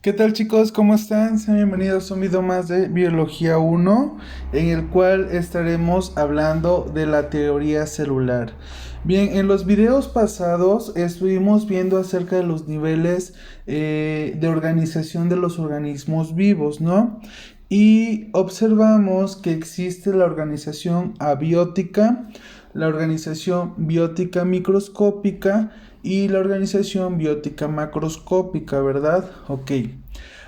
¿Qué tal chicos? ¿Cómo están? Sean bienvenidos a un video más de Biología 1, en el cual estaremos hablando de la teoría celular. Bien, en los videos pasados estuvimos viendo acerca de los niveles de organización de los organismos vivos, ¿no? Y observamos que existe la organización abiótica, la organización biótica microscópica y la organización biótica macroscópica, ¿verdad? Ok.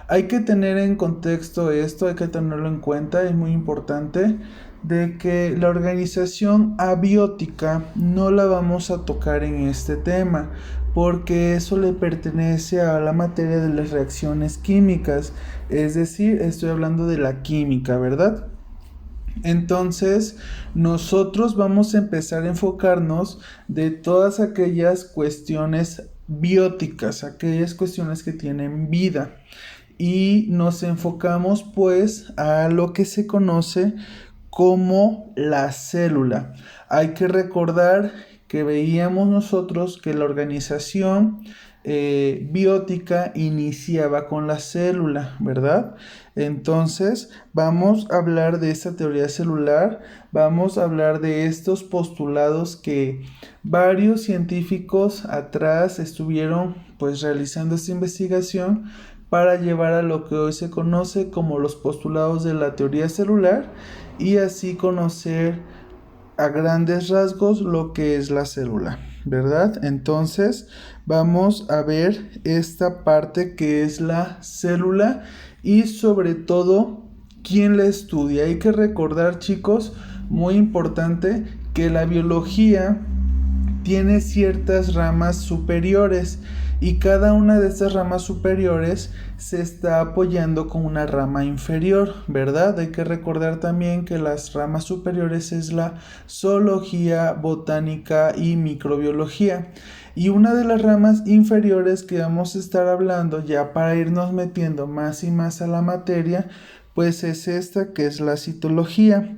Hay que tener en contexto esto, hay que tenerlo en cuenta, es muy importante de que la organización abiótica no la vamos a tocar en este tema, porque eso le pertenece a la materia de las reacciones químicas, es decir, estoy hablando de la química, ¿verdad? Entonces, nosotros vamos a empezar a enfocarnos de todas aquellas cuestiones bióticas, aquellas cuestiones que tienen vida. Y nos enfocamos pues a lo que se conoce como la célula. Hay que recordar que veíamos nosotros que la organización biótica iniciaba con la célula, ¿verdad? Entonces vamos a hablar de esta teoría celular, vamos a hablar de estos postulados que varios científicos atrás estuvieron pues realizando esta investigación para llevar a lo que hoy se conoce como los postulados de la teoría celular y así conocer a grandes rasgos lo que es la célula, ¿verdad? Entonces vamos a ver esta parte que es la célula y sobre todo quién la estudia. Hay que recordar, chicos, muy importante, que la biología tiene ciertas ramas superiores y cada una de estas ramas superiores se está apoyando con una rama inferior, ¿verdad? Hay que recordar también que las ramas superiores es la zoología, botánica y microbiología. Y una de las ramas inferiores que vamos a estar hablando ya para irnos metiendo más y más a la materia, pues es esta que es la citología.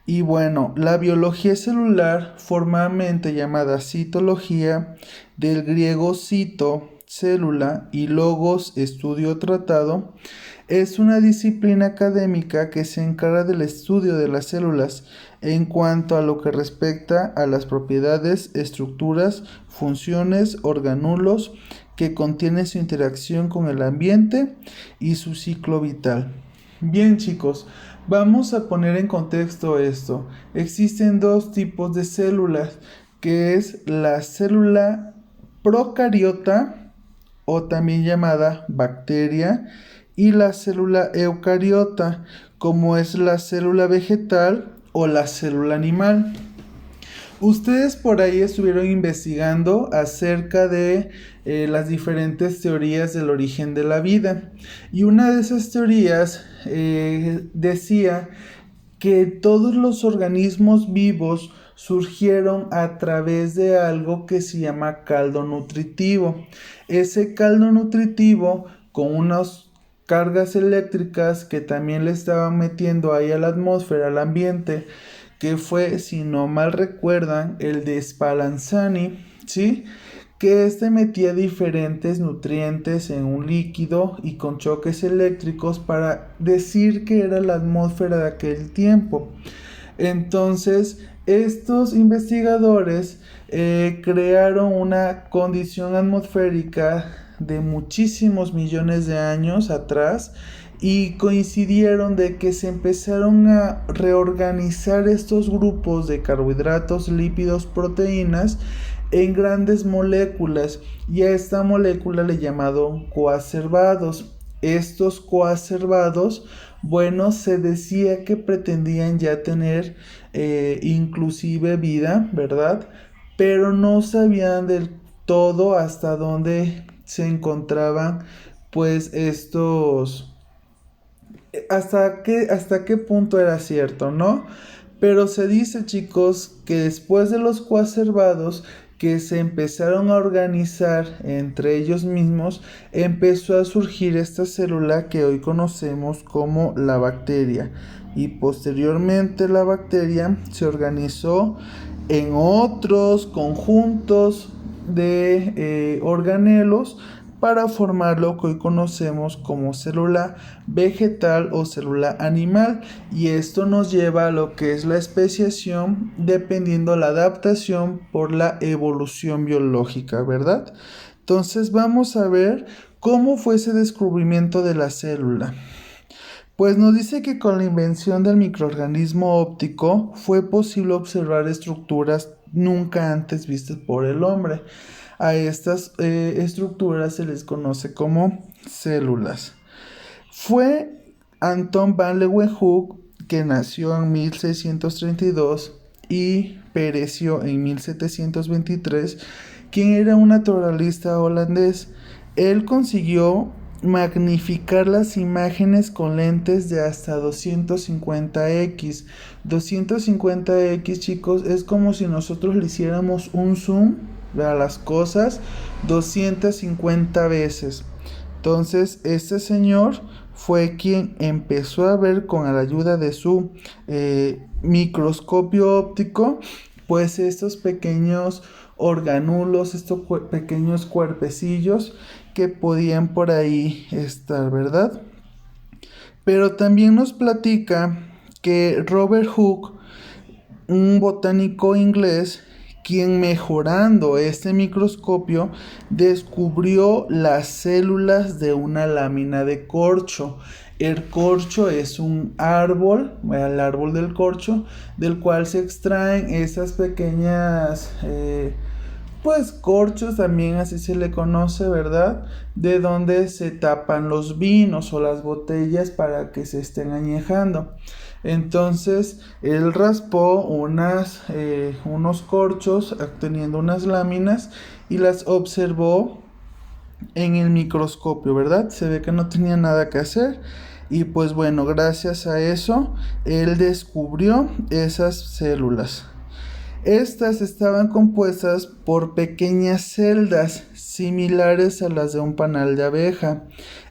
Y bueno, la biología celular, formalmente llamada citología, del griego cito, célula, y logos, estudio tratado, es una disciplina académica que se encarga del estudio de las células en cuanto a lo que respecta a las propiedades, estructuras, funciones, organulos que contienen su interacción con el ambiente y su ciclo vital. Bien, chicos, vamos a poner en contexto esto. Existen dos tipos de células, que es la célula procariota o también llamada bacteria y la célula eucariota, como es la célula vegetal o la célula animal. Ustedes por ahí estuvieron investigando acerca de las diferentes teorías del origen de la vida. Y una de esas teorías decía que todos los organismos vivos surgieron a través de algo que se llama caldo nutritivo. Ese caldo nutritivo con unas cargas eléctricas que también le estaban metiendo ahí a la atmósfera, al ambiente, que fue, si no mal recuerdan, el de Spallanzani, ¿sí? Que este metía diferentes nutrientes en un líquido y con choques eléctricos para decir que era la atmósfera de aquel tiempo. Entonces, estos investigadores crearon una condición atmosférica de muchísimos millones de años atrás y coincidieron de que se empezaron a reorganizar estos grupos de carbohidratos, lípidos, proteínas en grandes moléculas y a esta molécula le llamaron coacervados. Estos coacervados, bueno, se decía que pretendían ya tener inclusive vida, ¿verdad? Pero no sabían del todo hasta dónde se encontraban pues estos hasta qué punto era cierto, ¿no? Pero se dice, chicos, que después de los coacervados que se empezaron a organizar entre ellos mismos, empezó a surgir esta célula que hoy conocemos como la bacteria. Y posteriormente la bacteria se organizó en otros conjuntos de organelos para formar lo que hoy conocemos como célula vegetal o célula animal, y esto nos lleva a lo que es la especiación dependiendo la adaptación por la evolución biológica, ¿verdad? Entonces vamos a ver cómo fue ese descubrimiento de la célula. Pues nos dice que con la invención del microorganismo óptico fue posible observar estructuras nunca antes vistas por el hombre. A estas estructuras se les conoce como células. Fue Anton van Leeuwenhoek, que nació en 1632 y pereció en 1723, quien era un naturalista holandés. Él consiguió magnificar las imágenes con lentes de hasta 250x. 250x, chicos, es como si nosotros le hiciéramos un zoom a las cosas 250 veces. Entonces, este señor fue quien empezó a ver con la ayuda de su microscopio óptico, pues estos pequeños organulos, estos pequeños cuerpecillos que podían por ahí estar, ¿verdad? Pero también nos platica que Robert Hooke, un botánico inglés, quien mejorando este microscopio descubrió las células de una lámina de corcho. El corcho es un árbol, el árbol del corcho, del cual se extraen esas pequeñas pues corchos, también así se le conoce, ¿verdad? De donde se tapan los vinos o las botellas para que se estén añejando. Entonces él raspó unos corchos teniendo unas láminas y las observó en el microscopio, ¿verdad? Se ve que no tenía nada que hacer. Y pues bueno, gracias a eso él descubrió esas células. Estas estaban compuestas por pequeñas celdas similares a las de un panal de abeja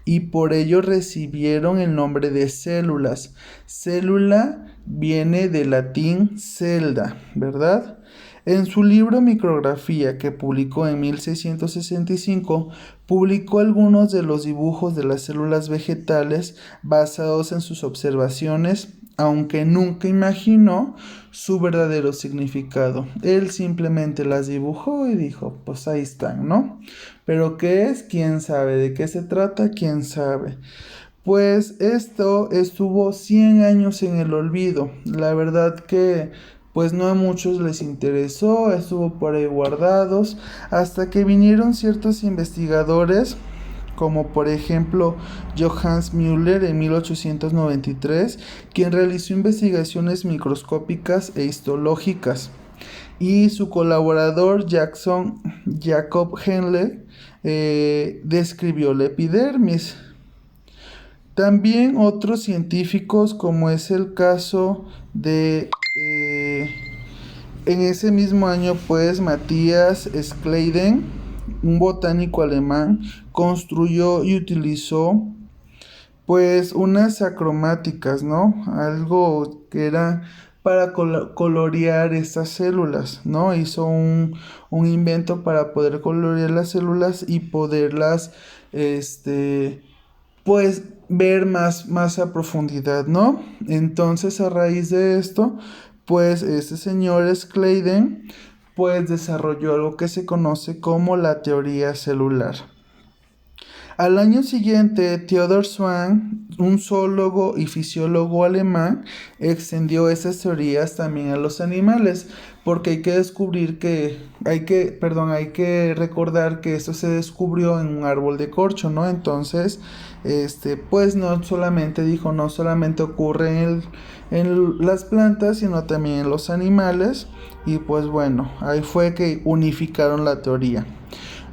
y por ello recibieron el nombre de células. Célula viene del latín celda, ¿verdad? En su libro Micrografía, que publicó en 1665, publicó algunos de los dibujos de las células vegetales basados en sus observaciones, aunque nunca imaginó su verdadero significado. Él simplemente las dibujó y dijo, pues ahí están, ¿no? Pero ¿qué es? ¿Quién sabe? ¿De qué se trata? ¿Quién sabe? Pues esto estuvo 100 años en el olvido. La verdad que pues no a muchos les interesó, estuvo por ahí guardados, hasta que vinieron ciertos investigadores, como por ejemplo Johannes Müller en 1893, quien realizó investigaciones microscópicas e histológicas, y su colaborador Jacob Henle describió la epidermis. También otros científicos, como es el caso de en ese mismo año, pues Matthias Schleiden, un botánico alemán, construyó y utilizó pues unas acromáticas, ¿no? Algo que era para colorear estas células, ¿no? Hizo un invento para poder colorear las células y poderlas, pues ver más a profundidad, ¿no? Entonces, a raíz de esto, pues este señor Schleiden pues desarrolló algo que se conoce como la teoría celular. Al año siguiente, Theodor Schwann, un zoólogo y fisiólogo alemán, extendió esas teorías también a los animales, porque hay que recordar que esto se descubrió en un árbol de corcho, ¿no? Entonces, pues no solamente ocurre en las plantas, sino también en los animales, y pues bueno, ahí fue que unificaron la teoría.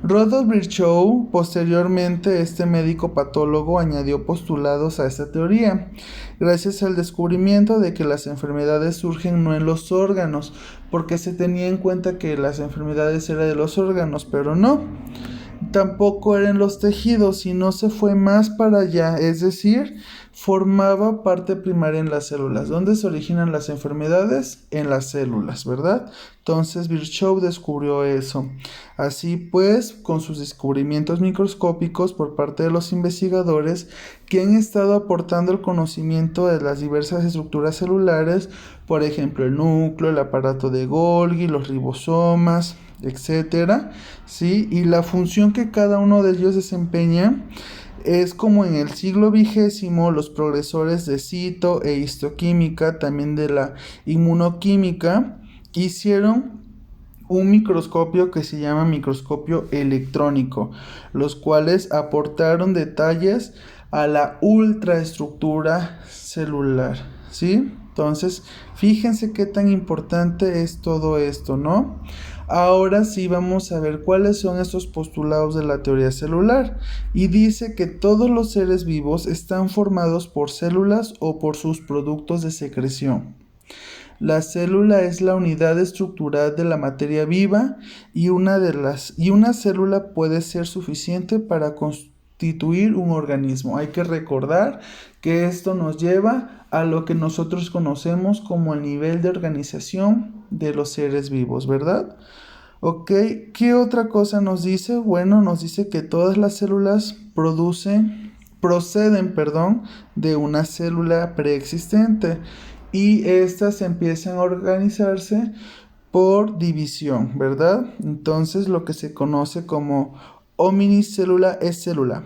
Rudolf Virchow, posteriormente, este médico patólogo, añadió postulados a esta teoría, gracias al descubrimiento de que las enfermedades surgen no en los órganos, porque se tenía en cuenta que las enfermedades eran de los órganos, pero no. tampoco era en los tejidos, sino se fue más para allá, es decir, formaba parte primaria en las células. ¿Dónde se originan las enfermedades? En las células, ¿verdad? Entonces Virchow descubrió eso. Así pues, con sus descubrimientos microscópicos por parte de los investigadores que han estado aportando el conocimiento de las diversas estructuras celulares, por ejemplo, el núcleo, el aparato de Golgi, los ribosomas, etcétera, ¿sí? Y la función que cada uno de ellos desempeña es como en el siglo XX los progresores de cito e histoquímica, también de la inmunoquímica, hicieron un microscopio que se llama microscopio electrónico, los cuales aportaron detalles a la ultraestructura celular, ¿sí? Entonces, fíjense qué tan importante es todo esto, ¿no? Ahora sí vamos a ver cuáles son estos postulados de la teoría celular. Y dice que todos los seres vivos están formados por células o por sus productos de secreción. La célula es la unidad estructural de la materia viva y una célula puede ser suficiente para constituir un organismo. Hay que recordar que esto nos lleva a lo que nosotros conocemos como el nivel de organización de los seres vivos, ¿verdad? Ok, ¿qué otra cosa nos dice? Bueno, nos dice que todas las células proceden, de una célula preexistente y estas empiezan a organizarse por división, ¿verdad? Entonces lo que se conoce como hominicélula es célula,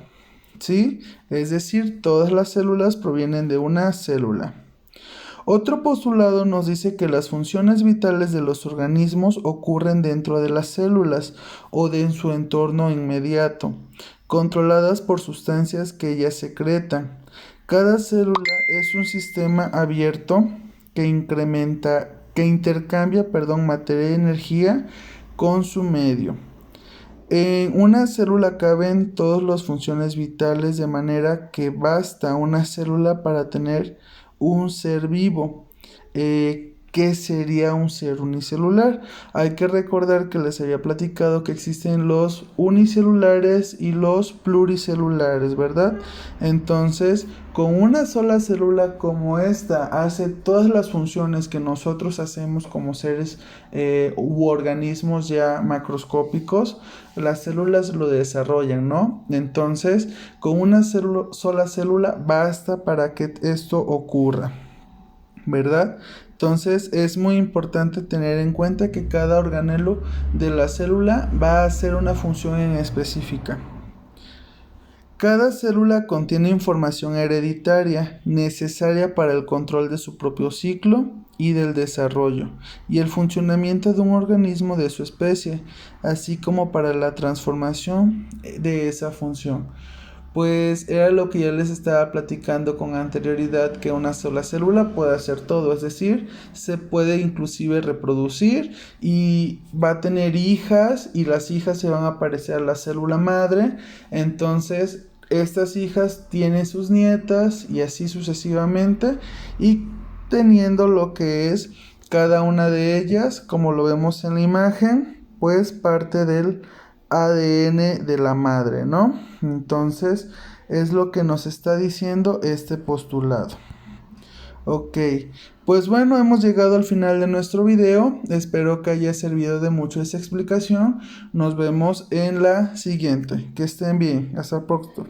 ¿sí? Es decir, todas las células provienen de una célula. Otro postulado nos dice que las funciones vitales de los organismos ocurren dentro de las células o en su entorno inmediato, controladas por sustancias que ellas secretan. Cada célula es un sistema abierto que intercambia, materia y energía con su medio. En una célula caben todas las funciones vitales, de manera que basta una célula para tener un ser vivo. ¿Qué sería un ser unicelular? Hay que recordar que les había platicado que existen los unicelulares y los pluricelulares, ¿verdad? Entonces, con una sola célula como esta hace todas las funciones que nosotros hacemos como seres u organismos ya macroscópicos. Las células lo desarrollan, ¿no? Entonces, con una sola célula basta para que esto ocurra, ¿verdad? Entonces es muy importante tener en cuenta que cada organelo de la célula va a hacer una función en específica. Cada célula contiene información hereditaria necesaria para el control de su propio ciclo y del desarrollo y el funcionamiento de un organismo de su especie, así como para la transformación de esa función. Pues era lo que ya les estaba platicando con anterioridad, que una sola célula puede hacer todo, es decir, se puede inclusive reproducir y va a tener hijas y las hijas se van a parecer a la célula madre. Entonces estas hijas tienen sus nietas y así sucesivamente, y teniendo lo que es cada una de ellas, como lo vemos en la imagen, pues parte del ADN de la madre, ¿no? Entonces es lo que nos está diciendo este postulado. Ok, pues bueno, hemos llegado al final de nuestro video. Espero que haya servido de mucho esta explicación. Nos vemos en la siguiente. Que estén bien. Hasta pronto.